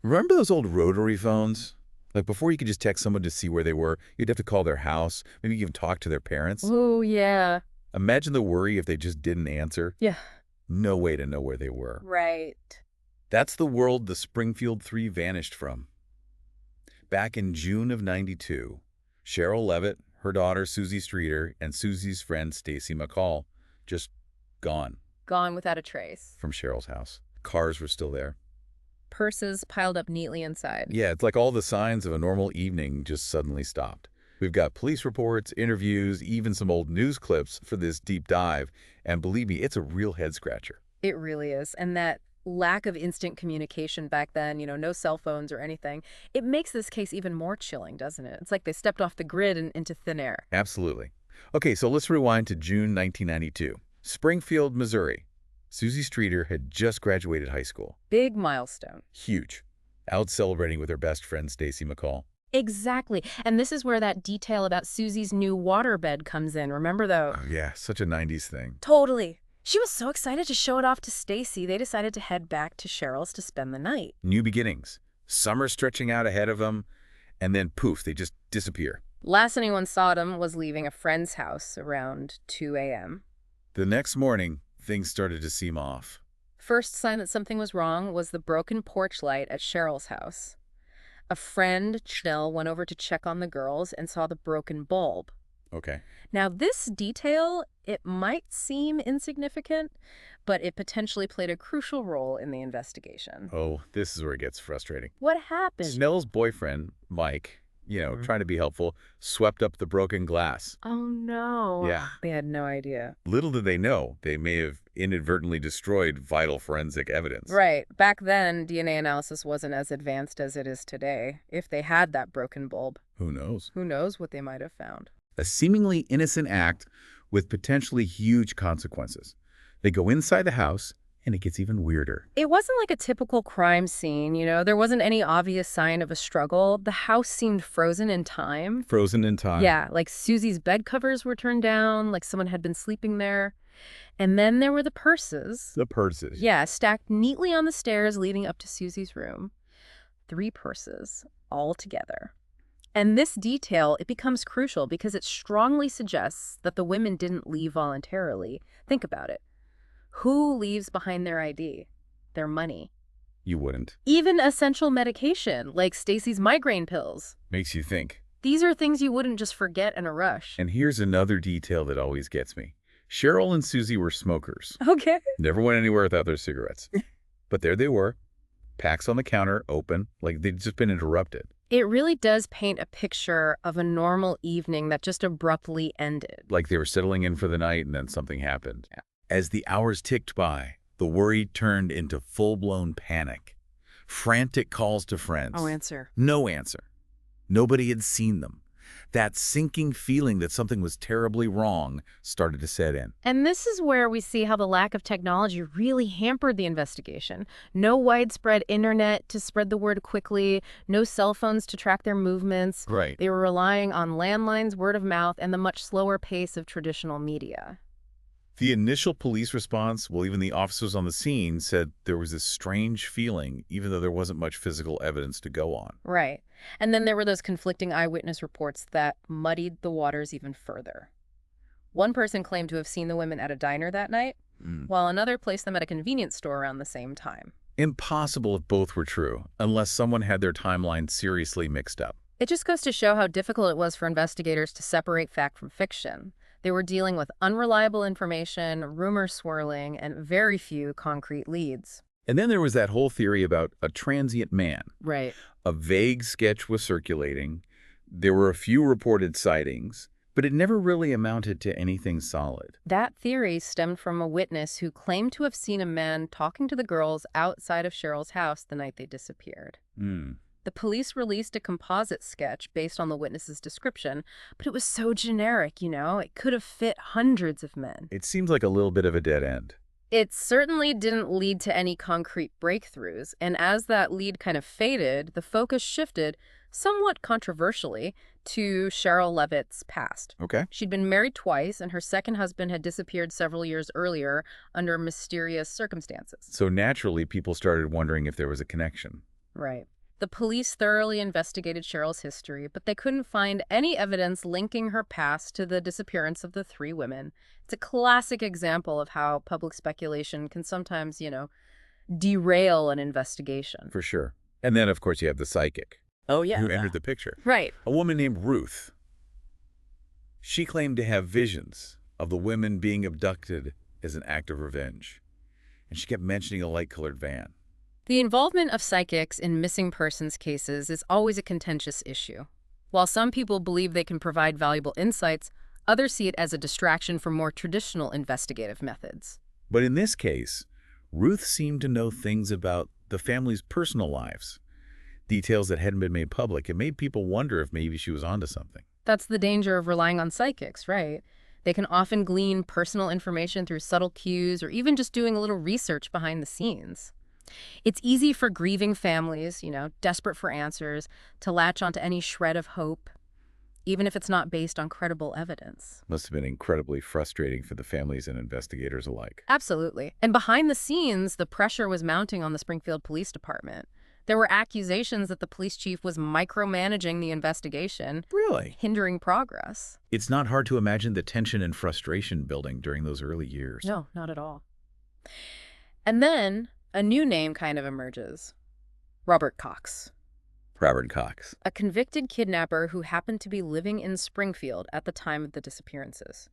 Remember those old rotary phones? Like before you could just text someone to see where they were, you'd have to call their house, maybe even talk to their parents. Oh, yeah. Imagine the worry if they just didn't answer. Yeah. No way to know where they were. Right. That's the world the Springfield Three vanished from. Back in June of '92, Cheryl Levitt, her daughter Susie Streeter, and Susie's friend Stacy McCall just gone Gone without a trace. from Cheryl's house. Cars were still there. Purses piled up neatly inside. Yeah, it's like all the signs of a normal evening just suddenly stopped. We've got police reports, interviews, even some old news clips for this deep dive, and believe me, it's a real head-scratcher. It really is. And that lack of instant communication back then, no cell phones or anything, it makes this case even more chilling, doesn't it? It's like they stepped off the grid and into thin air. Absolutely. Okay, so let's rewind to June 1992. Springfield, Missouri. Susie Streeter had just graduated high school. Big milestone. Huge. Out celebrating with her best friend, Stacy McCall. Exactly. And this is where that detail about Susie's new waterbed comes in. Remember though? Oh, yeah, such a 90s thing. Totally. She was so excited to show it off to Stacy, they decided to head back to Cheryl's to spend the night. New beginnings. Summer stretching out ahead of them, and then poof, they just disappear. Last anyone saw them was leaving a friend's house around 2 a.m. The next morning, things started to seem off. First sign that something was wrong was the broken porch light at Cheryl's house. A friend, Chanel, went over to check on the girls and saw the broken bulb. Okay. Now, this detail, it might seem insignificant, but it potentially played a crucial role in the investigation. Oh, this is where it gets frustrating. What happened? Snell's boyfriend, Mike, trying to be helpful, swept up the broken glass. Oh, no. Yeah. They had no idea. Little did they know, they may have inadvertently destroyed vital forensic evidence. Right. Back then, DNA analysis wasn't as advanced as it is today. If they had that broken bulb, Who knows? who knows what they might have found. A seemingly innocent act with potentially huge consequences. They go inside the house, and it gets even weirder. It wasn't like a typical crime scene, There wasn't any obvious sign of a struggle. The house seemed frozen in time. Frozen in time. Yeah, like Susie's bed covers were turned down, like someone had been sleeping there. And then there were the purses. The purses. Yeah, stacked neatly on the stairs leading up to Susie's room. 3 purses, all together. And this detail, it becomes crucial because it strongly suggests that the women didn't leave voluntarily. Think about it. Who leaves behind their ID? Their money? You wouldn't. Even essential medication, like Stacy's migraine pills. Makes you think. These are things you wouldn't just forget in a rush. And here's another detail that always gets me. Cheryl and Susie were smokers. Okay. Never went anywhere without their cigarettes. But there they were, packs on the counter, open, like they'd just been interrupted. It really does paint a picture of a normal evening that just abruptly ended. Like they were settling in for the night and then something happened. As the hours ticked by, the worry turned into full-blown panic. Frantic calls to friends. No answer. No answer. Nobody had seen them. That sinking feeling that something was terribly wrong started to set in. And this is where we see how the lack of technology really hampered the investigation. No widespread internet to spread the word quickly, no cell phones to track their movements. Right. They were relying on landlines, word of mouth, and the much slower pace of traditional media. The initial police response, well, even the officers on the scene said there was this strange feeling, even though there wasn't much physical evidence to go on. Right. And then there were those conflicting eyewitness reports that muddied the waters even further. One person claimed to have seen the women at a diner that night, while another placed them at a convenience store around the same time. Impossible if both were true, unless someone had their timeline seriously mixed up. It just goes to show how difficult it was for investigators to separate fact from fiction. They were dealing with unreliable information, rumors swirling, and very few concrete leads. And then there was that whole theory about a transient man. Right. A vague sketch was circulating. There were a few reported sightings, but it never really amounted to anything solid. That theory stemmed from a witness who claimed to have seen a man talking to the girls outside of Cheryl's house the night they disappeared. The police released a composite sketch based on the witness's description, but it was so generic, It could have fit hundreds of men. It seems like a little bit of a dead end. It certainly didn't lead to any concrete breakthroughs, and as that lead kind of faded, the focus shifted, somewhat controversially, to Cheryl Levitt's past. Okay. She'd been married twice, and her second husband had disappeared several years earlier under mysterious circumstances. So naturally, people started wondering if there was a connection. Right. The police thoroughly investigated Cheryl's history, but they couldn't find any evidence linking her past to the disappearance of the three women. It's a classic example of how public speculation can sometimes, derail an investigation. For sure. And then, of course, you have the psychic Oh, yeah. who entered the picture. Right. A woman named Ruth. She claimed to have visions of the women being abducted as an act of revenge. And she kept mentioning a light-colored van. The involvement of psychics in missing persons cases is always a contentious issue. While some people believe they can provide valuable insights, others see it as a distraction from more traditional investigative methods. But in this case, Ruth seemed to know things about the family's personal lives, details that hadn't been made public. It made people wonder if maybe she was onto something. That's the danger of relying on psychics, right? They can often glean personal information through subtle cues or even just doing a little research behind the scenes. It's easy for grieving families, desperate for answers, to latch onto any shred of hope, even if it's not based on credible evidence. Must have been incredibly frustrating for the families and investigators alike. Absolutely. And behind the scenes, the pressure was mounting on the Springfield Police Department. There were accusations that the police chief was micromanaging the investigation, Really? hindering progress. It's not hard to imagine the tension and frustration building during those early years. No, not at all. And then a new name kind of emerges. Robert Cox. Robert Cox. A convicted kidnapper who happened to be living in Springfield at the time of the disappearances.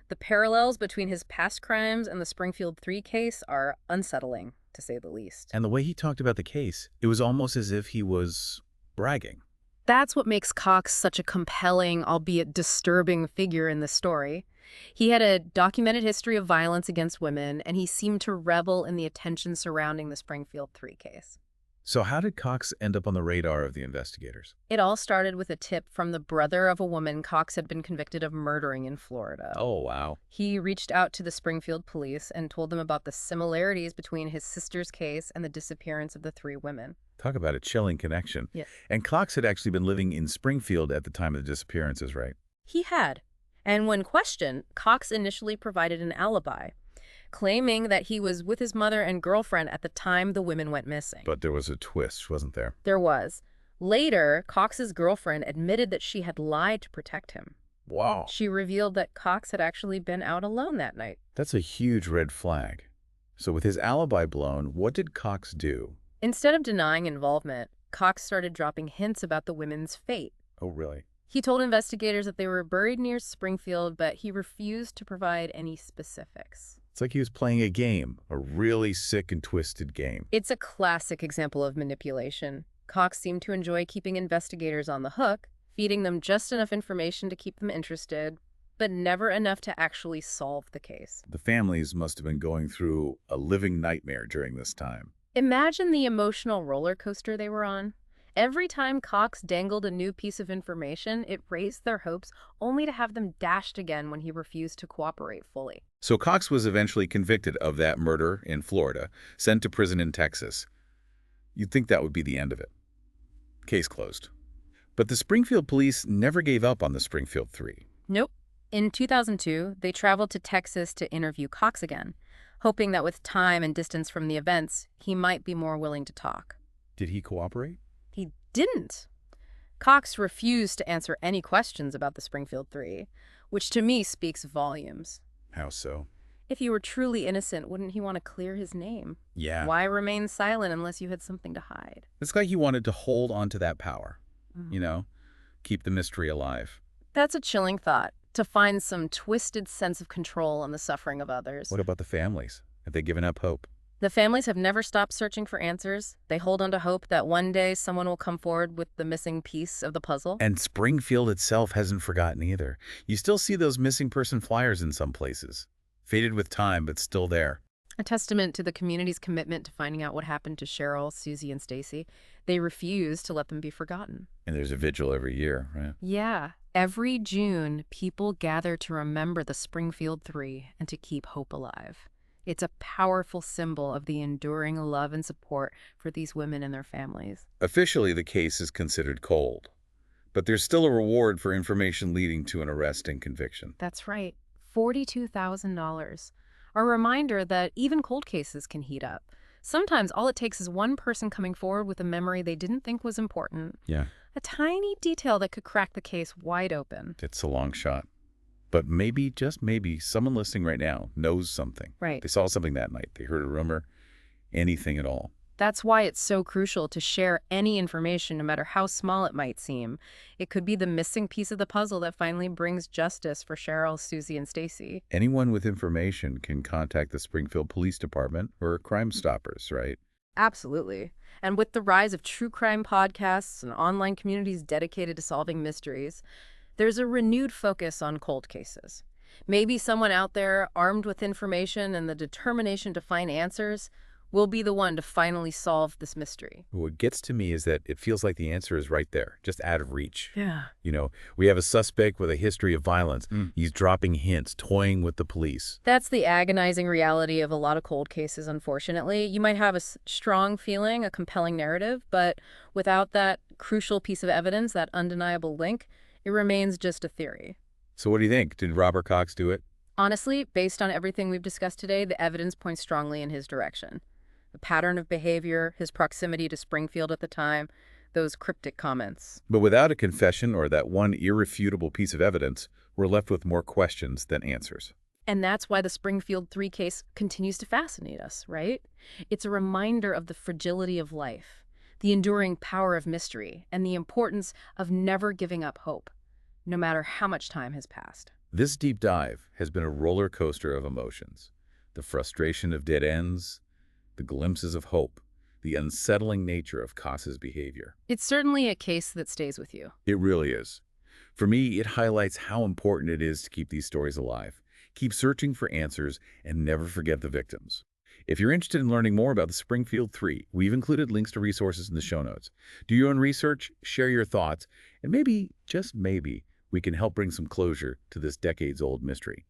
The parallels between his past crimes and the Springfield 3 case are unsettling, to say the least. And the way he talked about the case, it was almost as if he was bragging. That's what makes Cox such a compelling, albeit disturbing figure in this story. He had a documented history of violence against women, and he seemed to revel in the attention surrounding the Springfield 3 case. So how did Cox end up on the radar of the investigators? It all started with a tip from the brother of a woman Cox had been convicted of murdering in Florida. Oh, wow. He reached out to the Springfield police and told them about the similarities between his sister's case and the disappearance of the three women. Talk about a chilling connection. Yes. And Cox had actually been living in Springfield at the time of the disappearances, right? He had. And when questioned, Cox initially provided an alibi, claiming that he was with his mother and girlfriend at the time the women went missing. But there was a twist, wasn't there? There was. Later, Cox's girlfriend admitted that she had lied to protect him. Wow. She revealed that Cox had actually been out alone that night. That's a huge red flag. So with his alibi blown, what did Cox do? Instead of denying involvement, Cox started dropping hints about the women's fate. Oh, really? He told investigators that they were buried near Springfield, but he refused to provide any specifics. It's like he was playing a game, a really sick and twisted game. It's a classic example of manipulation. Cox seemed to enjoy keeping investigators on the hook, feeding them just enough information to keep them interested, but never enough to actually solve the case. The families must have been going through a living nightmare during this time. Imagine the emotional roller coaster they were on. Every time Cox dangled a new piece of information, it raised their hopes, only to have them dashed again when he refused to cooperate fully. So Cox was eventually convicted of that murder in Florida, sent to prison in Texas. You'd think that would be the end of it. Case closed. But the Springfield police never gave up on the Springfield 3. Nope. In 2002, they traveled to Texas to interview Cox again, hoping that with time and distance from the events, he might be more willing to talk. Did he cooperate? He didn't. Cox refused to answer any questions about the Springfield 3, which to me speaks volumes. How so? If he were truly innocent, wouldn't he want to clear his name? Yeah. Why remain silent unless you had something to hide? It's like he wanted to hold on to that power, keep the mystery alive. That's a chilling thought, to find some twisted sense of control on the suffering of others. What about the families? Have they given up hope? The families have never stopped searching for answers. They hold on to hope that one day someone will come forward with the missing piece of the puzzle. And Springfield itself hasn't forgotten either. You still see those missing person flyers in some places. Faded with time, but still there. A testament to the community's commitment to finding out what happened to Cheryl, Susie, and Stacy. They refuse to let them be forgotten. And there's a vigil every year, right? Yeah. Every June, people gather to remember the Springfield 3 and to keep hope alive. It's a powerful symbol of the enduring love and support for these women and their families. Officially, the case is considered cold. But there's still a reward for information leading to an arrest and conviction. That's right. $42,000. A reminder that even cold cases can heat up. Sometimes all it takes is one person coming forward with a memory they didn't think was important. Yeah, A tiny detail that could crack the case wide open. it's a long shot. But maybe, just maybe, someone listening right now knows something. Right. They saw something that night. They heard a rumor, anything at all. That's why it's so crucial to share any information, no matter how small it might seem. It could be the missing piece of the puzzle that finally brings justice for Cheryl, Susie, and Stacy. Anyone with information can contact the Springfield Police Department or Crime Stoppers, right? Absolutely. And with the rise of true crime podcasts and online communities dedicated to solving mysteries, there's a renewed focus on cold cases. Maybe someone out there armed with information and the determination to find answers will be the one to finally solve this mystery. What gets to me is that it feels like the answer is right there, just out of reach. Yeah. You know, we have a suspect with a history of violence. He's dropping hints, toying with the police. That's the agonizing reality of a lot of cold cases, unfortunately. You might have a strong feeling, a compelling narrative, but without that crucial piece of evidence, that undeniable link, it remains just a theory. So what do you think? Did Robert Cox do it? Honestly, based on everything we've discussed today, the evidence points strongly in his direction. The pattern of behavior, his proximity to Springfield at the time, those cryptic comments. But without a confession or that one irrefutable piece of evidence, we're left with more questions than answers. And that's why the Springfield 3 case continues to fascinate us, right? It's a reminder of the fragility of life, the enduring power of mystery, and the importance of never giving up hope, no matter how much time has passed. This deep dive has been a roller coaster of emotions. The frustration of dead ends, the glimpses of hope, the unsettling nature of Cox's behavior. It's certainly a case that stays with you. It really is. For me, it highlights how important it is to keep these stories alive, keep searching for answers, and never forget the victims. If you're interested in learning more about the Springfield 3, we've included links to resources in the show notes. Do your own research, share your thoughts, and maybe, just maybe, we can help bring some closure to this decades-old mystery.